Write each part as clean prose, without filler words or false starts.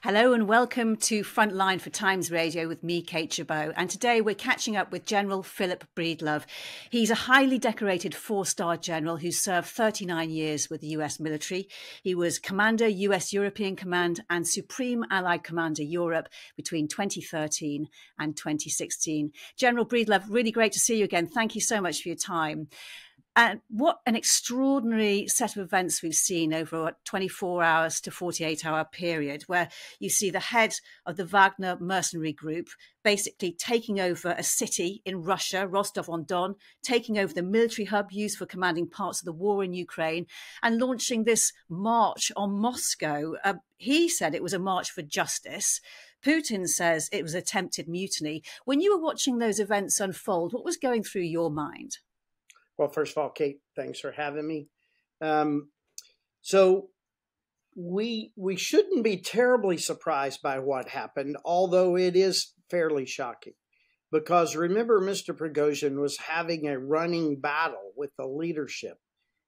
Hello and welcome to Frontline for Times Radio with me, Kate Chabot. And today we're catching up with General Philip Breedlove. He's a highly decorated four-star general who served 39 years with the US military. He was Commander US European Command and Supreme Allied Commander Europe between 2013 and 2016. General Breedlove, really great to see you again. Thank you so much for your time. And what an extraordinary set of events we've seen over a 24 hours to 48-hour period, where you see the head of the Wagner mercenary group basically taking over a city in Russia, Rostov-on-Don, taking over the military hub used for commanding parts of the war in Ukraine, and launching this march on Moscow. He said it was a march for justice. Putin says it was attempted mutiny. When you were watching those events unfold, what was going through your mind? Well, first of all, Kate, thanks for having me. So we shouldn't be terribly surprised by what happened, although it is fairly shocking. Because remember, Mr. Pregosian was having a running battle with the leadership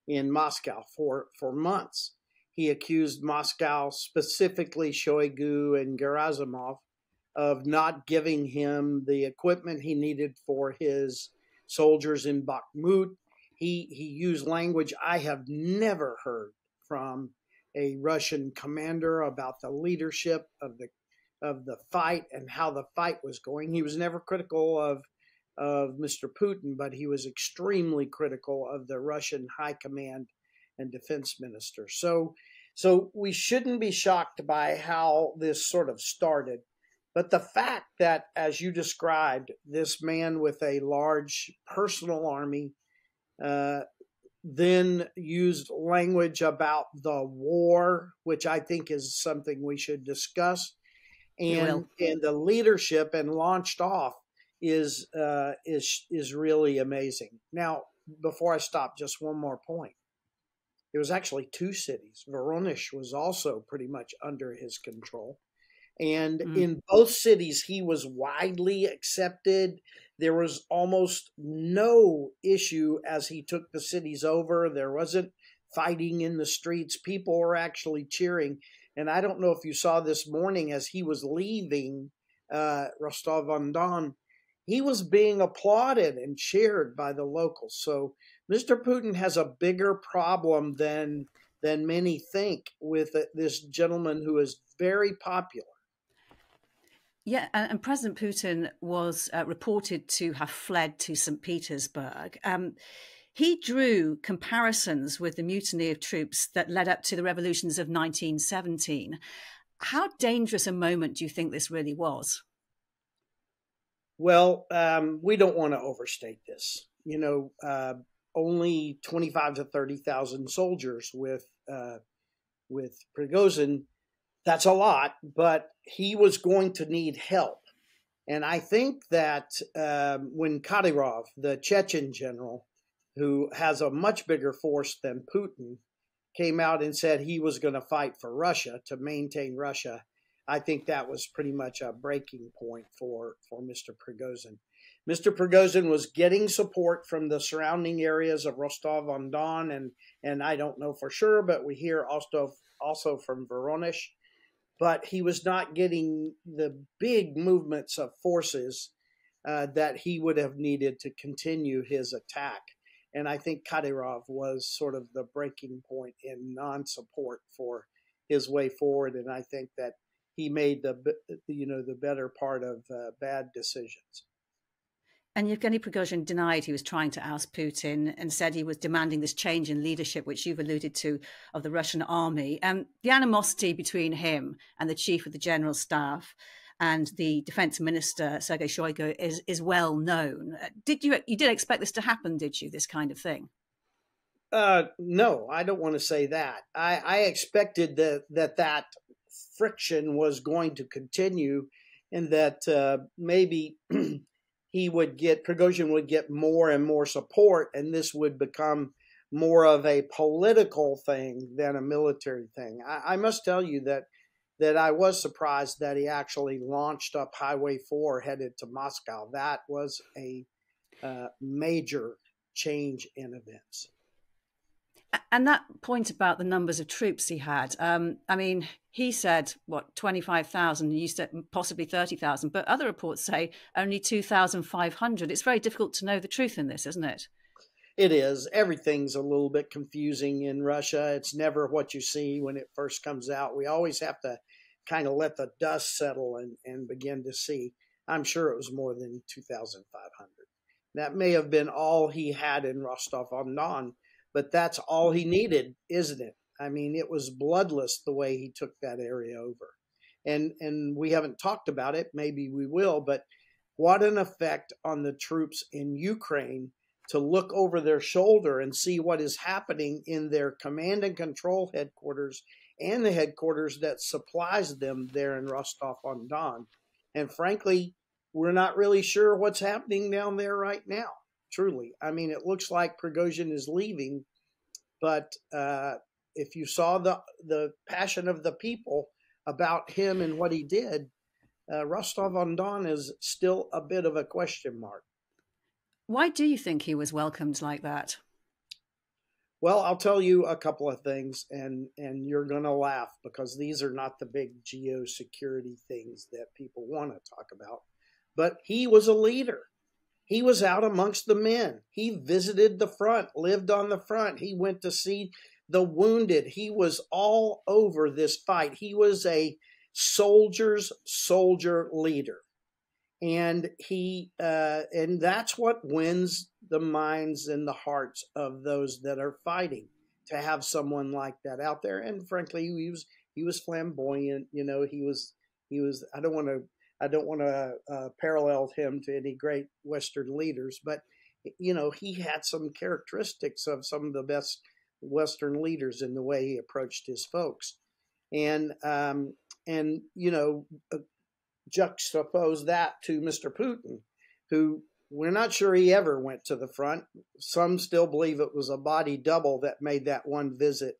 in Moscow for months. He accused Moscow, specifically Shoigu and GarAZimov, of not giving him the equipment he needed for his soldiers in Bakhmut. He used language I have never heard from a Russian commander about the leadership of the fight and how the fight was going. He was never critical of Mr. Putin, but he was extremely critical of the Russian high command and defense minister. So we shouldn't be shocked by how this sort of started. But the fact that, as you described, this man with a large personal army then used language about the war, which I think is something we should discuss, and the leadership, and launched off is really amazing. Now, before I stop, just one more point. There was actually two cities. Voronezh was also pretty much under his control. And in both cities, he was widely accepted. There was almost no issue as he took the cities over. There wasn't fighting in the streets. People were actually cheering. And I don't know if you saw this morning as he was leaving Rostov-on-Don, he was being applauded and cheered by the locals. So Mr. Putin has a bigger problem than many think with this gentleman who is very popular. Yeah, and President Putin was reported to have fled to St. Petersburg. He drew comparisons with the mutiny of troops that led up to the revolutions of 1917. How dangerous a moment do you think this really was? Well, we don't want to overstate this. Only 25 to 30,000 soldiers with Pregosian. That's a lot, but he was going to need help. And I think that when Kadyrov, the Chechen general, who has a much bigger force than Putin, came out and said he was going to fight for Russia to maintain Russia, I think that was pretty much a breaking point for Mr. Pregosian. Mr. Pregosian was getting support from the surrounding areas of Rostov-on-Don, and I don't know for sure, but we hear also from Voronezh. But he was not getting the big movements of forces that he would have needed to continue his attack. And I think Kadyrov was sort of the breaking point in non-support for his way forward. And I think that he made the better part of bad decisions. And Yevgeny Prigozhin denied he was trying to oust Putin and said he was demanding this change in leadership, which you've alluded to, of the Russian army. The animosity between him and the chief of the general staff and the defense minister, Sergei Shoigu, is well known. You did expect this to happen, did you, this kind of thing? No, I don't want to say that. I expected that friction was going to continue and that maybe Prigozhin would get more and more support, and this would become more of a political thing than a military thing. I must tell you that I was surprised that he actually launched up Highway 4 headed to Moscow. That was a major change in events. And that point about the numbers of troops he had, I mean, he said, what, 25,000, you said possibly 30,000, but other reports say only 2,500. It's very difficult to know the truth in this, isn't it? It is. Everything's a little bit confusing in Russia. It's never what you see when it first comes out. We always have to kind of let the dust settle and begin to see. I'm sure it was more than 2,500. That may have been all he had in Rostov-on-Don, but that's all he needed, isn't it? I mean, it was bloodless the way he took that area over. And we haven't talked about it, maybe we will, but what an effect on the troops in Ukraine to look over their shoulder and see what is happening in their command and control headquarters and the headquarters that supplies them there in Rostov-on-Don. And frankly, we're not really sure what's happening down there right now, truly. I mean, it looks like Pregosian is leaving, but if you saw the passion of the people about him and what he did, Rostov-on-Don is still a bit of a question mark. Why do you think he was welcomed like that? Well, I'll tell you a couple of things, and you're going to laugh because these are not the big geosecurity things that people want to talk about. But he was a leader. He was out amongst the men. He visited the front, lived on the front. He went to see the wounded. He was all over this fight. He was a soldier's soldier leader. And and that's what wins the minds and the hearts of those that are fighting, to have someone like that out there. And frankly, he was flamboyant. You know, he was. I don't want to parallel him to any great Western leaders, but you know, he had some characteristics of some of the best Western leaders in the way he approached his folks, and you know. Juxtapose that to Mr. Putin, who we're not sure he ever went to the front. Some still believe it was a body double that made that one visit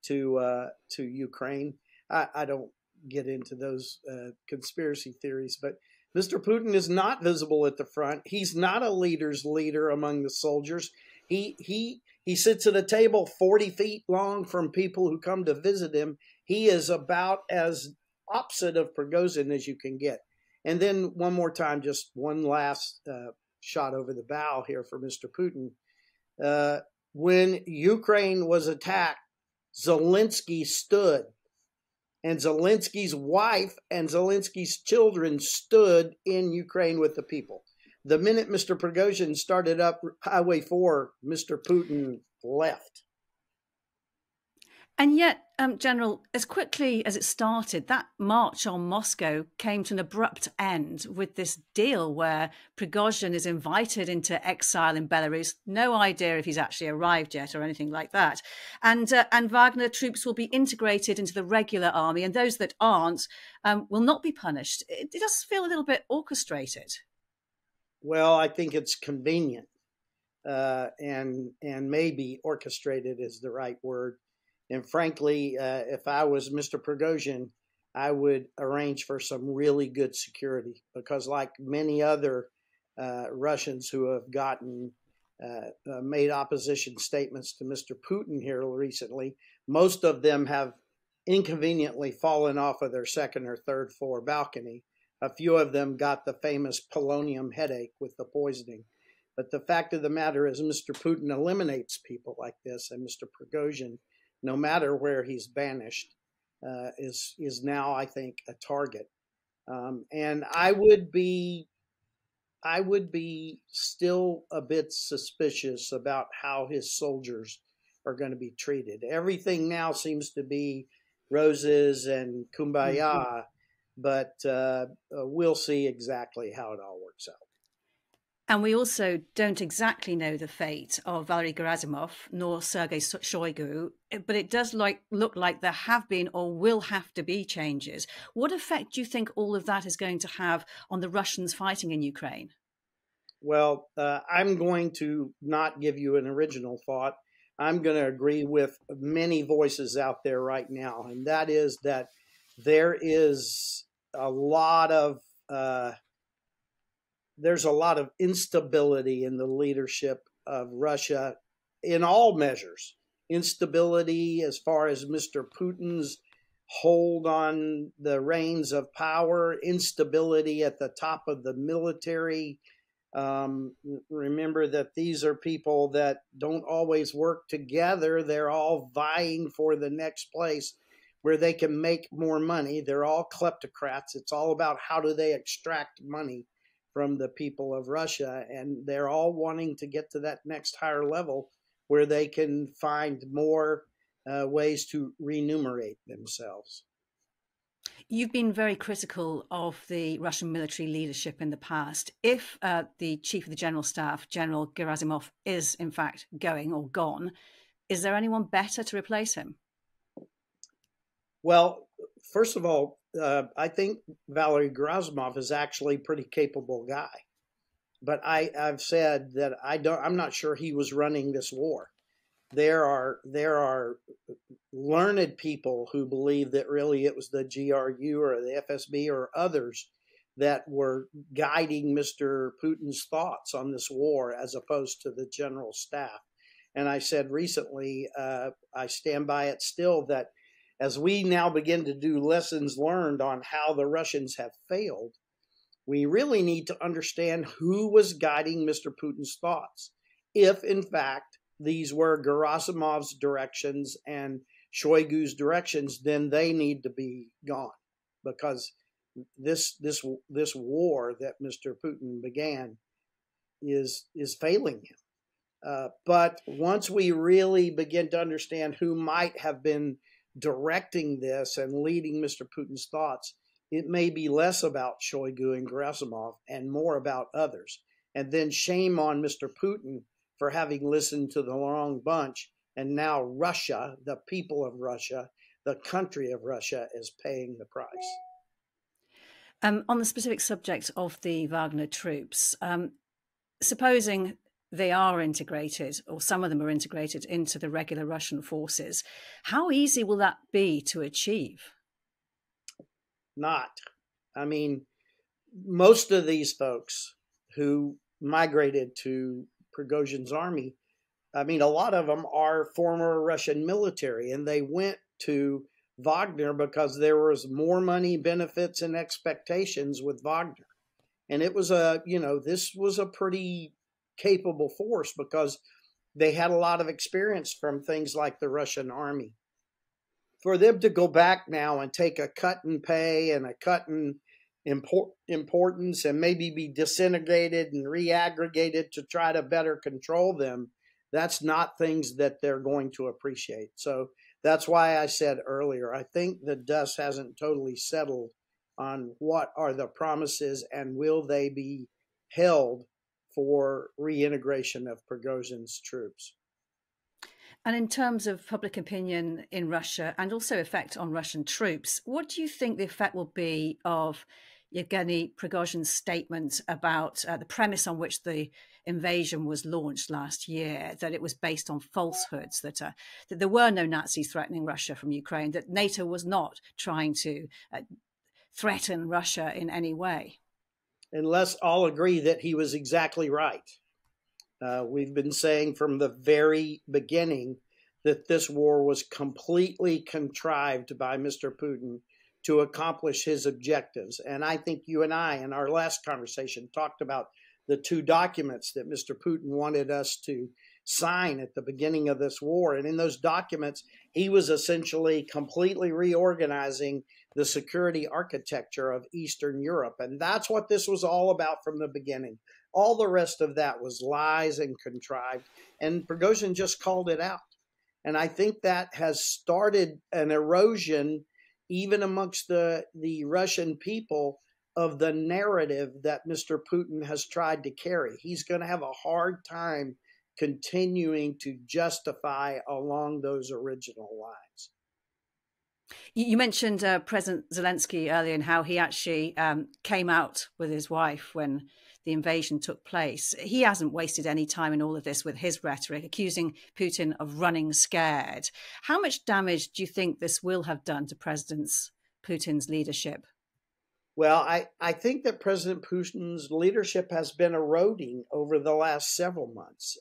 to Ukraine. I don't get into those conspiracy theories, but Mr. Putin is not visible at the front. He's not a leader's leader among the soldiers. He sits at a table 40 feet long from people who come to visit him. He is about as opposite of Pregosian as you can get. And then one more time, just one last shot over the bow here for Mr. Putin. When Ukraine was attacked, Zelensky stood, and Zelensky's wife and Zelensky's children stood in Ukraine with the people. The minute Mr. Pregosian started up Highway 4, Mr. Putin left. And yet, General, as quickly as it started, that march on Moscow came to an abrupt end with this deal where Pregosian is invited into exile in Belarus. No idea if he's actually arrived yet or anything like that. And Wagner troops will be integrated into the regular army, and those that aren't will not be punished. It does feel a little bit orchestrated. Well, I think it's convenient, and maybe orchestrated is the right word. And frankly, if I was Mr. Pregosian, I would arrange for some really good security, because like many other Russians who have gotten made opposition statements to Mr. Putin here recently, most of them have inconveniently fallen off of their second or third floor balcony. A few of them got the famous polonium headache with the poisoning. But the fact of the matter is Mr. Putin eliminates people like this, and Mr. Pregosian, no matter where he's banished, is now, I think, a target. And I would be still a bit suspicious about how his soldiers are going to be treated. Everything now seems to be roses and kumbaya, but we'll see exactly how it all works out. And we also don't exactly know the fate of Valery GarAZimov nor Sergei Shoigu, but it does look like there have been or will have to be changes. What effect do you think all of that is going to have on the Russians fighting in Ukraine? Well, I'm going to not give you an original thought. I'm going to agree with many voices out there right now, and that is that there is a lot of there's a lot of instability in the leadership of Russia in all measures, instability as far as Mr. Putin's hold on the reins of power, instability at the top of the military. Remember that these are people that don't always work together. They're all vying for the next place where they can make more money. They're all kleptocrats. It's all about how do they extract money from the people of Russia. And they're all wanting to get to that next higher level where they can find more ways to remunerate themselves. You've been very critical of the Russian military leadership in the past. If the chief of the general staff, General GarAZimov, is in fact going or gone, is there anyone better to replace him? Well, first of all, I think Valery GarAZimov is actually a pretty capable guy. But I've said that I'm not sure he was running this war. There are learned people who believe that really it was the GRU or the FSB or others that were guiding Mr. Putin's thoughts on this war as opposed to the general staff. And I said recently, I stand by it still, that as we now begin to do lessons learned on how the Russians have failed, we really need to understand who was guiding Mr. Putin's thoughts. If, in fact, these were GarAZimov's directions and Shoigu's directions, then they need to be gone, because this war that Mr. Putin began is failing him. But once we really begin to understand who might have been directing this and leading Mr. Putin's thoughts, it may be less about Shoigu and GarAZimov and more about others. And then shame on Mr. Putin for having listened to the wrong bunch. And now Russia, the people of Russia, the country of Russia, is paying the price. On the specific subject of the Wagner troops, supposing they are integrated, or some of them are integrated into the regular Russian forces, how easy will that be to achieve? Not. I mean, most of these folks who migrated to Pregosian's army, I mean, a lot of them are former Russian military, and they went to Wagner because there was more money, benefits, and expectations with Wagner. And it was this was a pretty capable force because they had a lot of experience from things like the Russian army. For them to go back now and take a cut in pay and a cut in importance and maybe be disintegrated and reaggregated to try to better control them, that's not things that they're going to appreciate. So that's why I said earlier, I think the dust hasn't totally settled on what are the promises and will they be held for reintegration of Pregosian's troops. And in terms of public opinion in Russia and also effect on Russian troops, what do you think the effect will be of Yevgeny Prigozhin's statement about the premise on which the invasion was launched last year, that it was based on falsehoods, that there were no Nazis threatening Russia from Ukraine, that NATO was not trying to threaten Russia in any way? And let's all agree that he was exactly right. We've been saying from the very beginning that this war was completely contrived by Mr. Putin to accomplish his objectives. And I think you and I, in our last conversation, talked about the two documents that Mr. Putin wanted us to sign at the beginning of this war. And in those documents, he was essentially completely reorganizing the security architecture of Eastern Europe. And that's what this was all about from the beginning. All the rest of that was lies and contrived. And Prigozhin just called it out. And I think that has started an erosion even amongst the Russian people of the narrative that Mr. Putin has tried to carry. He's going to have a hard time continuing to justify along those original lines. You mentioned President Zelensky earlier and how he actually came out with his wife when the invasion took place. He hasn't wasted any time in all of this with his rhetoric, accusing Putin of running scared. How much damage do you think this will have done to President Putin's leadership? Well, I think that President Putin's leadership has been eroding over the last several months.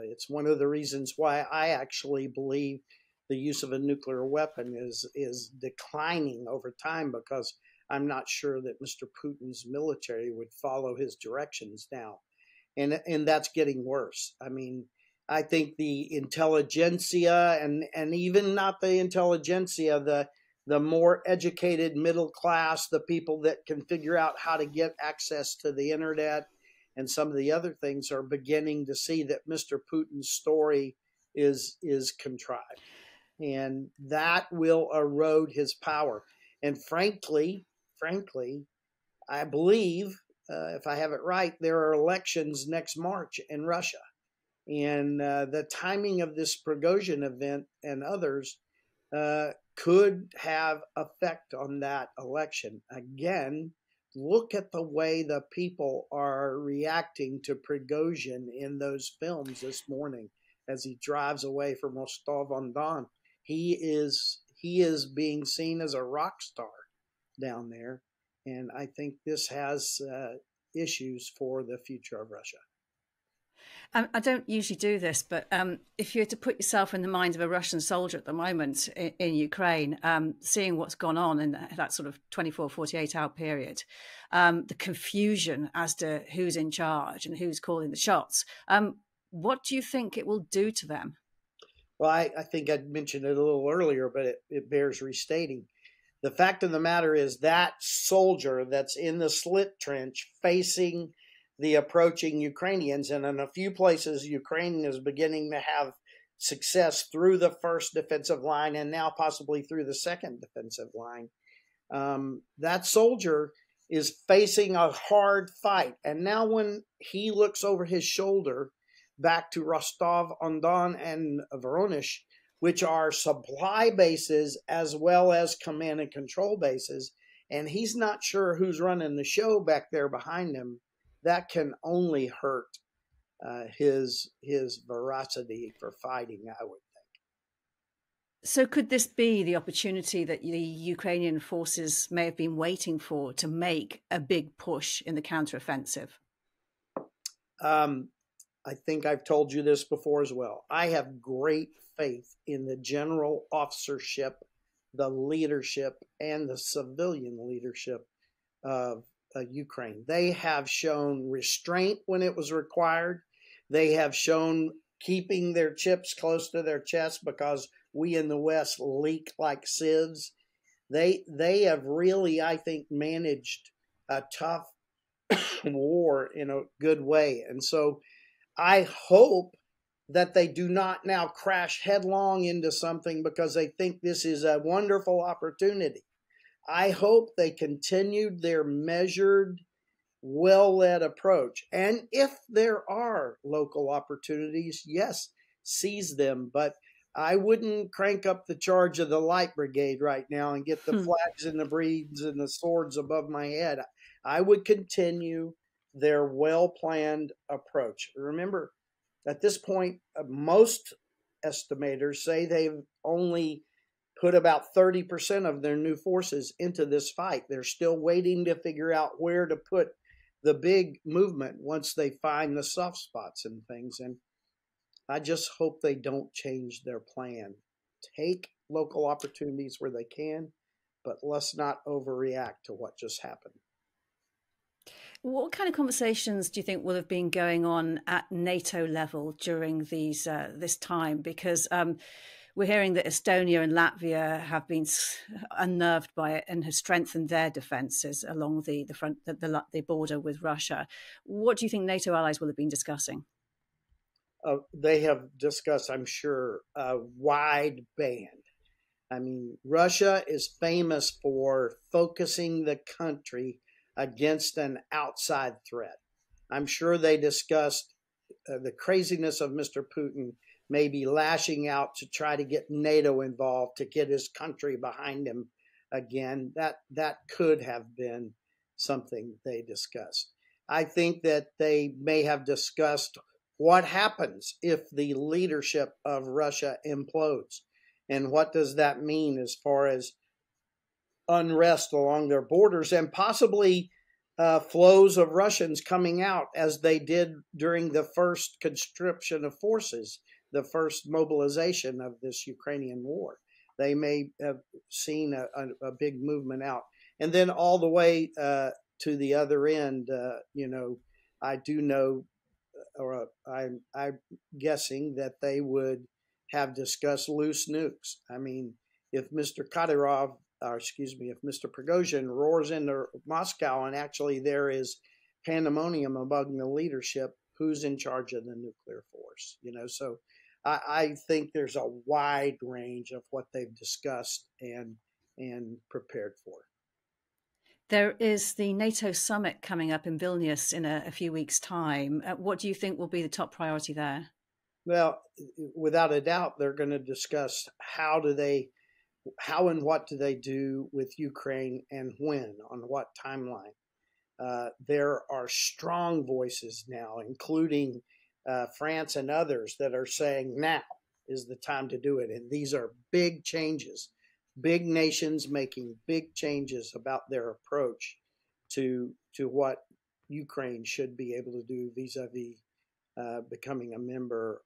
It's one of the reasons why I actually believe the use of a nuclear weapon is declining over time, because I'm not sure that Mr. Putin's military would follow his directions now, and that's getting worse. I mean, I think the intelligentsia and even not the intelligentsia, the more educated middle class, the people that can figure out how to get access to the internet and some of the other things, are beginning to see that Mr. Putin's story is contrived, and that will erode his power. And frankly, I believe, if I have it right, there are elections next March in Russia, and the timing of this Pregosian event and others could have effect on that election. Again, look at the way the people are reacting to Pregosian in those films this morning as he drives away from Rostov-on-Don. He is being seen as a rock star down there, and I think this has issues for the future of Russia. I don't usually do this, but if you were to put yourself in the mind of a Russian soldier at the moment in Ukraine, seeing what's gone on in that sort of 24, 48-hour period, the confusion as to who's in charge and who's calling the shots, what do you think it will do to them? Well, I think I mentioned it a little earlier, but it bears restating. The fact of the matter is that soldier that's in the slit trench facing the approaching Ukrainians, and in a few places, Ukraine is beginning to have success through the first defensive line and now possibly through the second defensive line. That soldier is facing a hard fight. And now when he looks over his shoulder back to Rostov-on-Don and Voronezh, which are supply bases as well as command and control bases, and he's not sure who's running the show back there behind him, that can only hurt his veracity for fighting, I would think. So could this be the opportunity that the Ukrainian forces may have been waiting for to make a big push in the counteroffensive? I think I've told you this before as well. I have great faith in the general officership, the leadership, and the civilian leadership of Ukraine. They have shown restraint when it was required. They have shown keeping their chips close to their chest because we in the West leak like sieves. They have really, I think, managed a tough war in a good way. And so I hope that they do not now crash headlong into something because they think this is a wonderful opportunity. I hope they continued their measured, well-led approach. And if there are local opportunities, yes, seize them. But I wouldn't crank up the charge of the light brigade right now and get the flags and the breeds and the swords above my head. I would continue their well-planned approach. Remember, at this point, most estimators say they've only put about 30% of their new forces into this fight. They're still waiting to figure out where to put the big movement once they find the soft spots and things. And I just hope they don't change their plan. Take local opportunities where they can, but let's not overreact to what just happened. What kind of conversations do you think will have been going on at NATO level during this time? Because we're hearing that Estonia and Latvia have been unnerved by it and have strengthened their defences along the border with Russia. What do you think NATO allies will have been discussing? They have discussed, I'm sure, a wide band. I mean, Russia is famous for focusing the country against an outside threat. I'm sure they discussed the craziness of Mr. Putin maybe lashing out to try to get NATO involved, to get his country behind him again. That could have been something they discussed. I think that they may have discussed what happens if the leadership of Russia implodes, and what does that mean as far as unrest along their borders, and possibly flows of Russians coming out as they did during the first conscription of forces, the first mobilization of this Ukrainian war. They may have seen a big movement out. And then all the way to the other end, I do know, or I'm guessing that they would have discussed loose nukes. I mean, if Mr. if Mr. Pregosian roars into Moscow and actually there is pandemonium among the leadership, who's in charge of the nuclear force? So I think there's a wide range of what they've discussed and prepared for. There is the NATO Summit coming up in Vilnius in a few weeks' time. What do you think will be the top priority there? Well, without a doubt, they're going to discuss how and what do they do with Ukraine and when, on what timeline. There are strong voices now, including France and others, that are saying now is the time to do it. And these are big changes, big nations making big changes about their approach to what Ukraine should be able to do vis-a-vis becoming a member,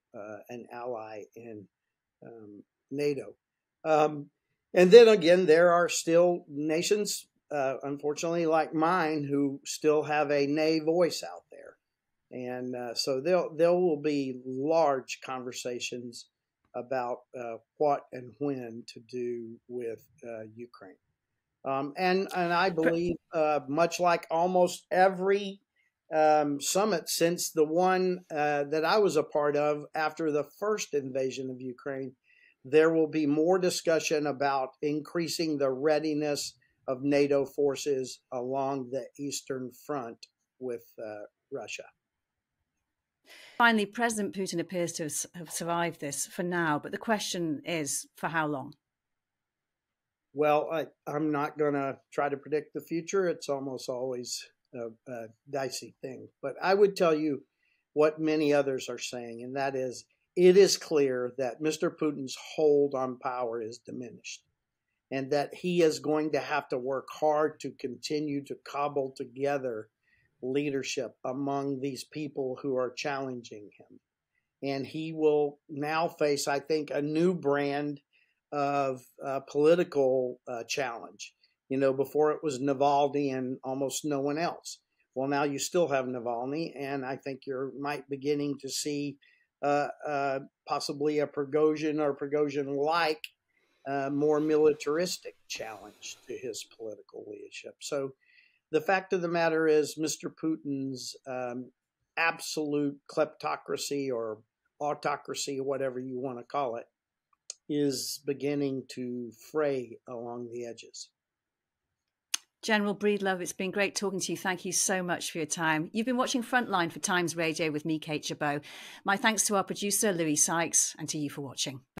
an ally in NATO. And then again, there are still nations, unfortunately, like mine, who still have a nay voice out there. And so there will be large conversations about what and when to do with Ukraine. And I believe, much like almost every summit since the one that I was a part of after the first invasion of Ukraine, there will be more discussion about increasing the readiness of NATO forces along the Eastern Front with Russia. Finally, President Putin appears to have survived this for now, but the question is, for how long? Well, I'm not going to try to predict the future. It's almost always a dicey thing. But I would tell you what many others are saying, and that is, it is clear that Mr. Putin's hold on power is diminished, and that he is going to have to work hard to continue to cobble together leadership among these people who are challenging him. And he will now face, I think, a new brand of political challenge. Before it was Navalny and almost no one else. Well, now you still have Navalny, and I think you're beginning to see possibly a Pregosian or Pregosian-like, more militaristic challenge to his political leadership. So the fact of the matter is, Mr. Putin's absolute kleptocracy or autocracy, whatever you want to call it, is beginning to fray along the edges. General Breedlove, it's been great talking to you. Thank you so much for your time. You've been watching Frontline for Times Radio with me, Kate Chabot. My thanks to our producer, Louis Sykes, and to you for watching.